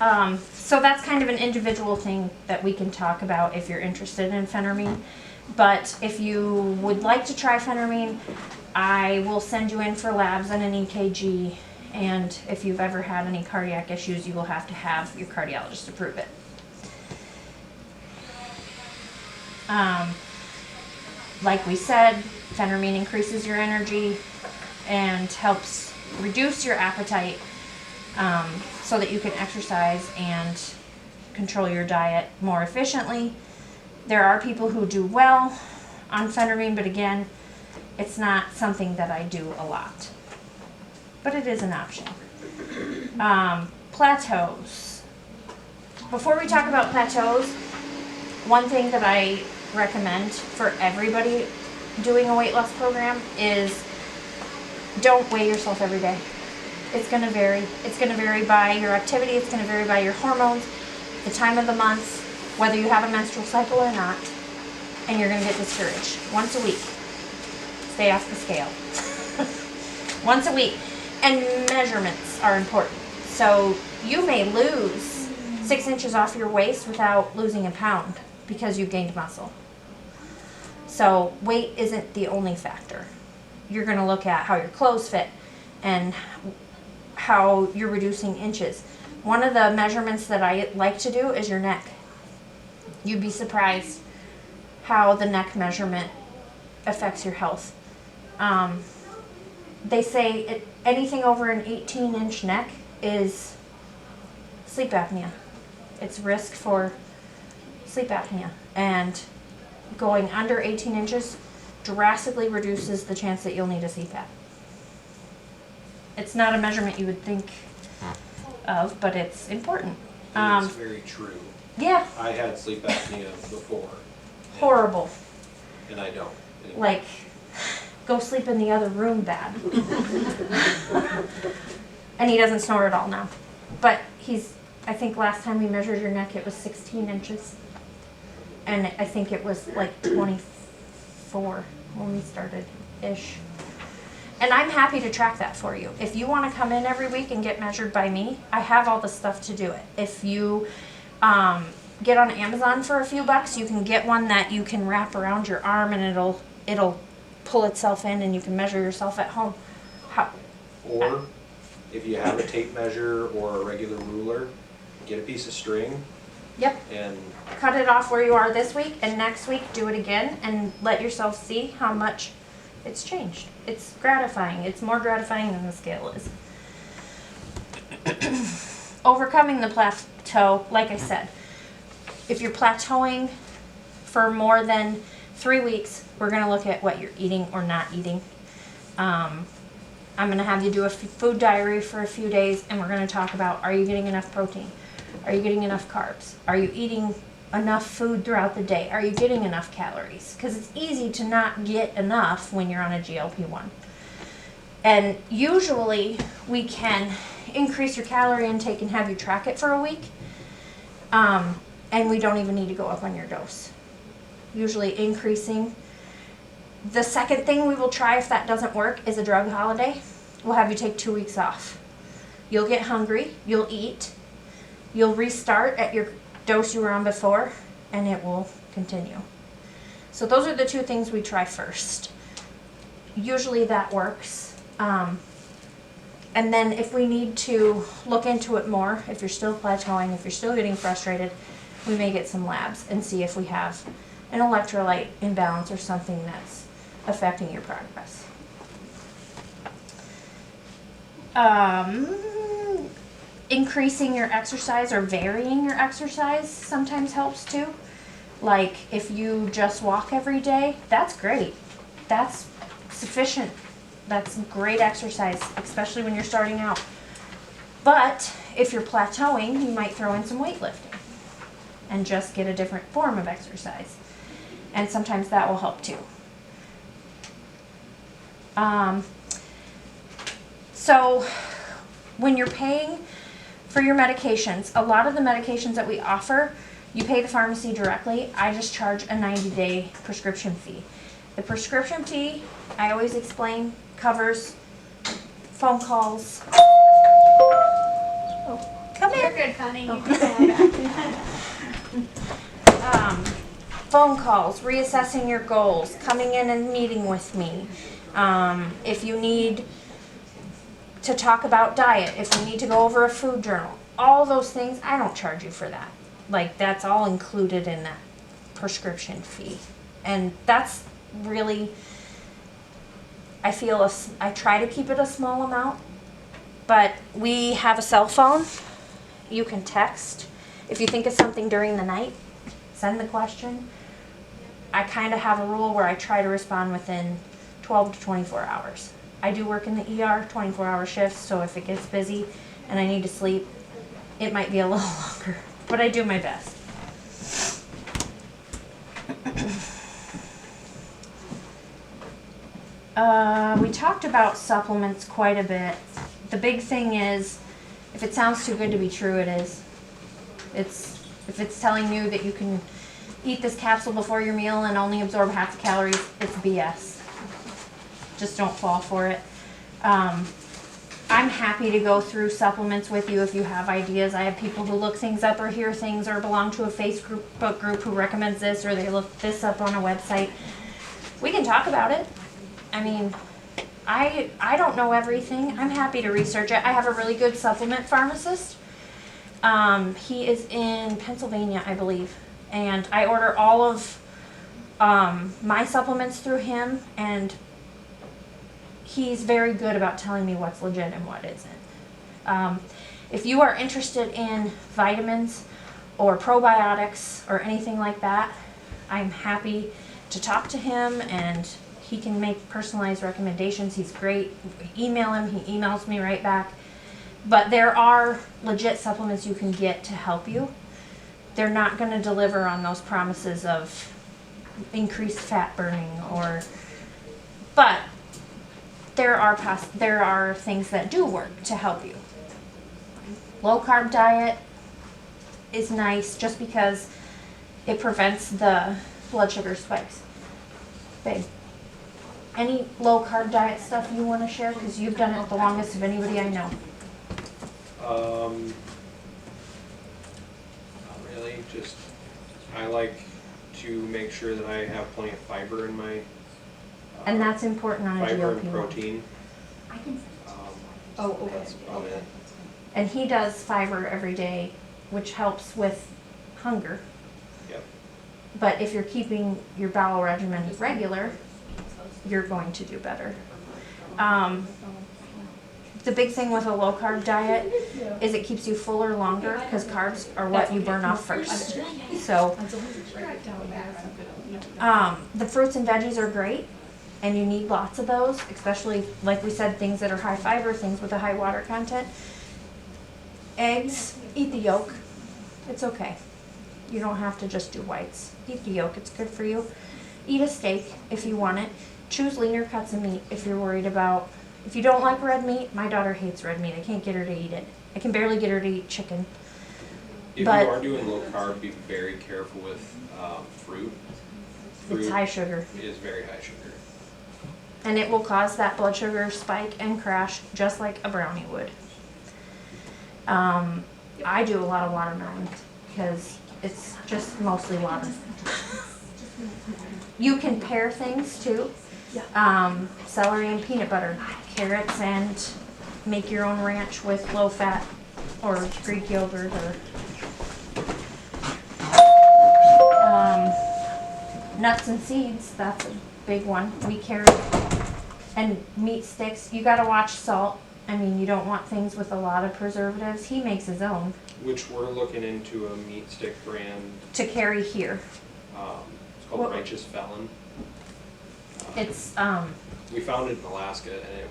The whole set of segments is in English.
So that's kind of an individual thing that we can talk about if you're interested in phentermine. But if you would like to try phentermine, I will send you in for labs and an EKG. And if you've ever had any cardiac issues, you will have to have your cardiologist approve it. Like we said, phentermine increases your energy and helps reduce your appetite, so that you can exercise and control your diet more efficiently. There are people who do well on phentermine, but again, it's not something that I do a lot. But it is an option. Plateaus. Before we talk about plateaus, one thing that I recommend for everybody doing a weight loss program is don't weigh yourself every day. It's going to vary. It's going to vary by your activity. It's going to vary by your hormones, the time of the month, whether you have a menstrual cycle or not, and you're going to get discouraged. Once a week, stay off the scale. Once a week. And measurements are important. So you may lose 6 inches off your waist without losing a pound because you've gained muscle. So weight isn't the only factor. You're going to look at how your clothes fit and how you're reducing inches. One of the measurements that I like to do is your neck. You'd be surprised how the neck measurement affects your health. They say anything over an 18-inch neck is sleep apnea. It's risk for sleep apnea. And going under 18 inches drastically reduces the chance that you'll need a CPAP. It's not a measurement you would think of, but it's important. It's very true. Yeah. I had sleep apnea before. Horrible. And I don't anymore. Like, go sleep in the other room bad. And he doesn't snore at all now. But I think last time we measured your neck, it was 16 inches. And I think it was like 24 when we started-ish. And I'm happy to track that for you. If you want to come in every week and get measured by me, I have all the stuff to do it. If you get on Amazon for a few bucks, you can get one that you can wrap around your arm and it'll pull itself in and you can measure yourself at home. Or if you have a tape measure or a regular ruler, get a piece of string. Yep. And cut it off where you are this week, and next week do it again and let yourself see how much it's changed. It's gratifying. It's more gratifying than the scale is. Overcoming the plateau, like I said, if you're plateauing for more than 3 weeks, we're going to look at what you're eating or not eating. I'm going to have you do a food diary for a few days, and we're going to talk about, are you getting enough protein? Are you getting enough carbs? Are you eating enough food throughout the day? Are you getting enough calories? Because it's easy to not get enough when you're on a GLP-1. And usually we can increase your calorie intake and have you track it for a week. And we don't even need to go up on your dose. Usually increasing. The second thing we will try if that doesn't work is a drug holiday. We'll have you take 2 weeks off. You'll get hungry, you'll eat, you'll restart at your dose you were on before, and it will continue. So those are the 2 things we try first. Usually that works. And then if we need to look into it more, if you're still plateauing, if you're still getting frustrated, we may get some labs and see if we have an electrolyte imbalance or something that's affecting your progress. Increasing your exercise or varying your exercise sometimes helps too. Like if you just walk every day, that's great. That's sufficient. That's great exercise, especially when you're starting out. But if you're plateauing, you might throw in some weightlifting and just get a different form of exercise. And sometimes that will help too. So when you're paying for your medications, a lot of the medications that we offer, you pay the pharmacy directly. I just charge a 90-day prescription fee. The prescription fee, I always explain, covers phone calls. Oh, come here. You're good, honey. You can go back. Phone calls, reassessing your goals, coming in and meeting with me. If you need to talk about diet, if we need to go over a food journal, all those things, I don't charge you for that. Like, that's all included in that prescription fee. And that's really, I feel, I try to keep it a small amount, but we have a cell phone. You can text. If you think of something during the night, send the question. I kind of have a rule where I try to respond within 12 to 24 hours. I do work in the ER, 24-hour shifts, so if it gets busy and I need to sleep, it might be a little longer, but I do my best. We talked about supplements quite a bit. The big thing is, if it sounds too good to be true, it is. If it's telling you that you can eat this capsule before your meal and only absorb half the calories, it's BS. Just don't fall for it. I'm happy to go through supplements with you if you have ideas. I have people who look things up or hear things or belong to a Facebook group who recommends this, or they look this up on a website. We can talk about it. I mean, I don't know everything. I'm happy to research it. I have a really good supplement pharmacist. He is in Pennsylvania, I believe. And I order all of my supplements through him, and he's very good about telling me what's legit and what isn't. If you are interested in vitamins or probiotics or anything like that, I'm happy to talk to him, and he can make personalized recommendations. He's great. Email him, he emails me right back. But there are legit supplements you can get to help you. They're not going to deliver on those promises of increased fat burning but there are things that do work to help you. Low carb diet is nice just because it prevents the blood sugar spikes. Babe, any low carb diet stuff you want to share? Because you've done it the longest of anybody I know. Not really, just, I like to make sure that I have plenty of fiber in my, And that's important on a fiber and GLP-1. protein. Oh, okay. That's about it. And he does fiber every day, which helps with hunger. Yep. But if you're keeping your bowel regimen regular, you're going to do better. The big thing with a low carb diet is it keeps you fuller longer because carbs are what you burn off first. So the fruits and veggies are great, and you need lots of those, especially like we said, things that are high fiber, things with a high water content. Eggs, eat the yolk. It's okay. You don't have to just do whites. Eat the yolk, it's good for you. Eat a steak if you want it. Choose leaner cuts of meat if you're worried about. If you don't like red meat, my daughter hates red meat. I can't get her to eat it. I can barely get her to eat chicken. If But- you are doing low carb, be very careful with fruit. It's high sugar. It is very high sugar. And it will cause that blood sugar spike and crash just like a brownie would. I do a lot of watermelon because it's just mostly water. You can pair things too. Celery and peanut butter, carrots, and make your own ranch with low fat or Greek yogurt or nuts and seeds. That's a big one. We carry, and meat sticks. You gotta watch salt. I mean, you don't want things with a lot of preservatives. He makes his own Which we're looking into a meat stick brand. to carry here. It's called What- Righteous Felon. It's We found it in Alaska, and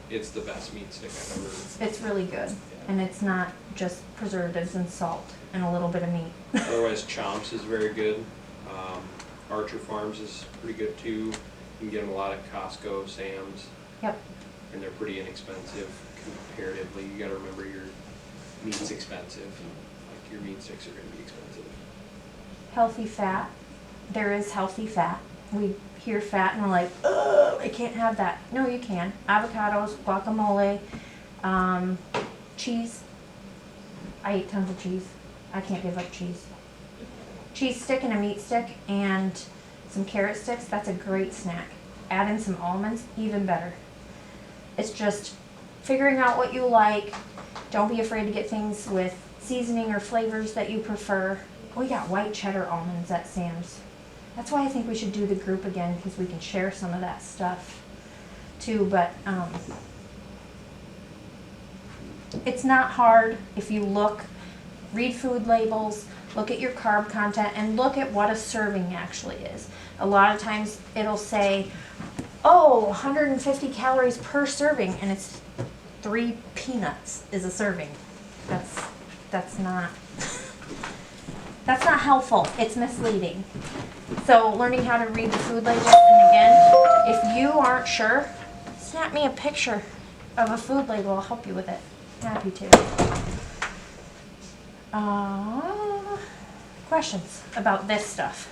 it's the best meat stick I've ever. it's really good, and it's not just preservatives and salt and a little bit of meat. Otherwise, Chomps is very good. Archer Farms is pretty good too. You can get them a lot at Costco, Sam's, Yep. and they're pretty inexpensive comparatively. You gotta remember your meat's expensive. Like your meat sticks are gonna be expensive. Healthy fat. There is healthy fat. We hear fat and we're like, ugh, I can't have that. No, you can. Avocados, guacamole, cheese. I eat tons of cheese. I can't give up cheese. Cheese stick and a meat stick and some carrot sticks, that's a great snack. Add in some almonds, even better. It's just figuring out what you like. Don't be afraid to get things with seasoning or flavors that you prefer. We got white cheddar almonds at Sam's. That's why I think we should do the group again, because we can share some of that stuff too. But it's not hard if you look, read food labels, look at your carb content, and look at what a serving actually is. A lot of times it'll say, oh, 150 calories per serving, and it's 3 peanuts is a serving. That's not helpful. It's misleading. So learning how to read the food labels, and again, if you aren't sure, snap me a picture of a food label. I'll help you with it. Happy to. Questions about this stuff?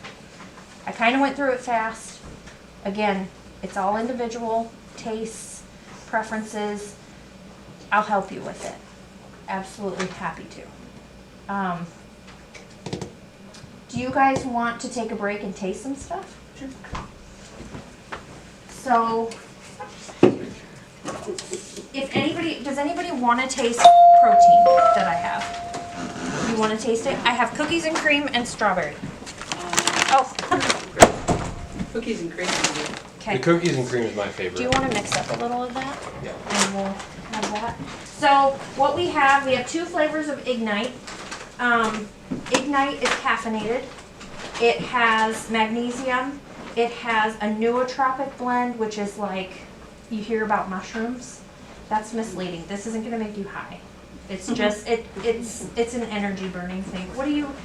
I kind of went through it fast. Again, it's all individual, tastes, preferences. I'll help you with it. Absolutely happy to. Do you guys want to take a break and taste some stuff? Sure. So, does anybody want to taste protein that I have? You want to taste it? I have cookies and cream and strawberry. Oh, Cookies and cream. okay. The cookies and cream is my favorite. Do you want to mix up a little of that? Yeah. And we'll have that. So what we have 2 flavors of Ignite. Ignite is caffeinated. It has magnesium. It has a nootropic blend, which is like you hear about mushrooms. That's misleading. This isn't going to make you high. It's just it's an energy burning thing. What do you